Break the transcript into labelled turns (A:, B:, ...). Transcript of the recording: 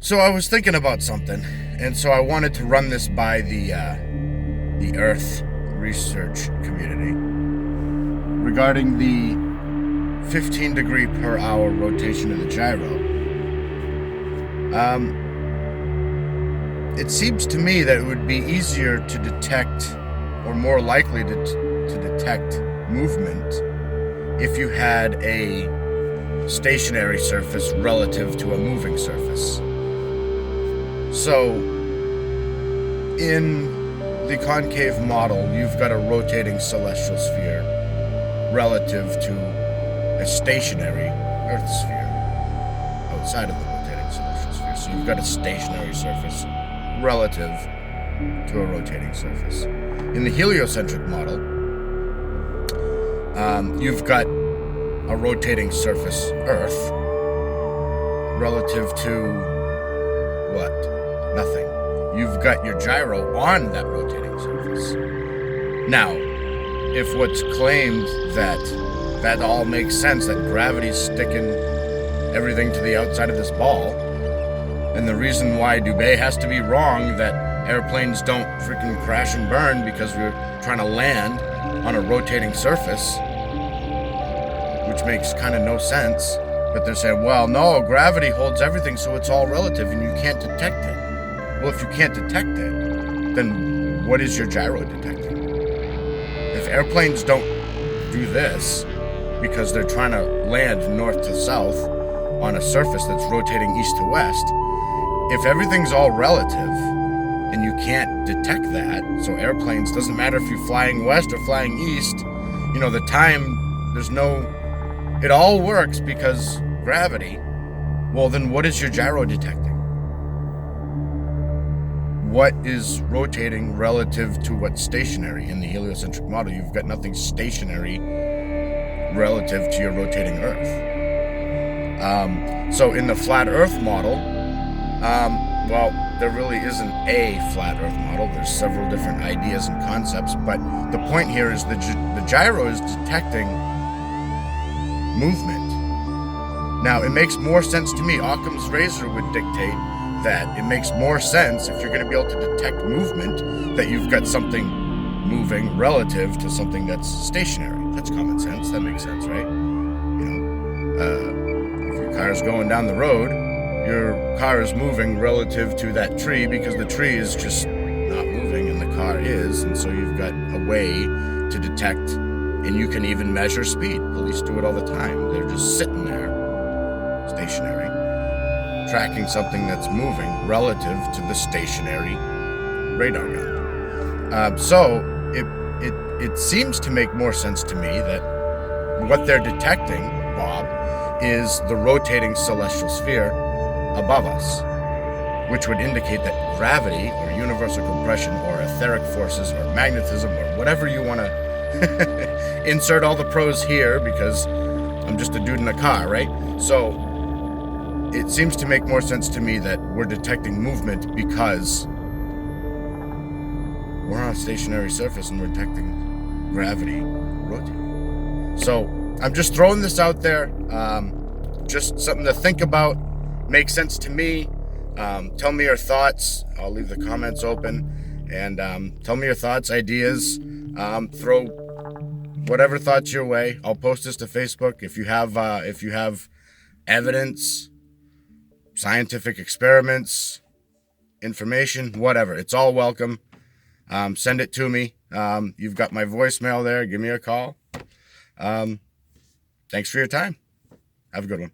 A: So I was thinking about something, and so I wanted to run this by the Earth research community regarding the 15 degree per hour rotation of the gyro. It seems to me that it would be easier to detect, or more likely to detect movement, if you had a stationary surface relative to a moving surface. So, in the concave model, you've got a rotating celestial sphere relative to a stationary Earth sphere outside of the rotating celestial sphere. So you've got a stationary surface relative to a rotating surface. In the heliocentric model, you've got a rotating surface, Earth, relative to what? Nothing. You've got your gyro on that rotating surface. Now, if what's claimed that all makes sense, that gravity's sticking everything to the outside of this ball, and the reason why Dubé has to be wrong, that airplanes don't freaking crash and burn because we're trying to land on a rotating surface, which makes kind of no sense. But they're saying, well, no, gravity holds everything, so it's all relative and you can't detect it. Well, if you can't detect it, then what is your gyro detecting? If airplanes don't do this because they're trying to land north to south on a surface that's rotating east to west, if everything's all relative and you can't detect that, so airplanes, doesn't matter if you're flying west or flying east, the time, it all works because gravity. Well, then what is your gyro detecting? What is rotating relative to what's stationary? In the heliocentric model, you've got nothing stationary relative to your rotating Earth. So in the flat Earth model, well, there really isn't a flat Earth model. There's several different ideas and concepts, but the point here is the gyro is detecting movement. Now, it makes more sense to me. Occam's razor would dictate that it makes more sense, if you're going to be able to detect movement, that you've got something moving relative to something that's stationary. That's common sense. That makes sense, right? If your car's going down the road, your car is moving relative to that tree because the tree is just not moving and the car is, and so you've got a way to detect, and you can even measure speed. Police do it all the time. They're just sitting there, stationary, tracking something that's moving relative to the stationary radar gun. So it seems to make more sense to me that what they're detecting, Bob, is the rotating celestial sphere above us, which would indicate that gravity or universal compression or etheric forces or magnetism or whatever you want to insert all the pros here, because I'm just a dude in a car, right? So it seems to make more sense to me that we're detecting movement because we're on a stationary surface and we're detecting gravity rotating. So I'm just throwing this out there, just something to think about. Makes sense to me. Tell me your thoughts. I'll leave the comments open, and tell me your thoughts, ideas. Throw whatever thoughts your way. I'll post this to Facebook. If you have evidence, scientific experiments, information, whatever, it's all welcome. Send it to me. You've got my voicemail there. Give me a call. Thanks for your time. Have a good one.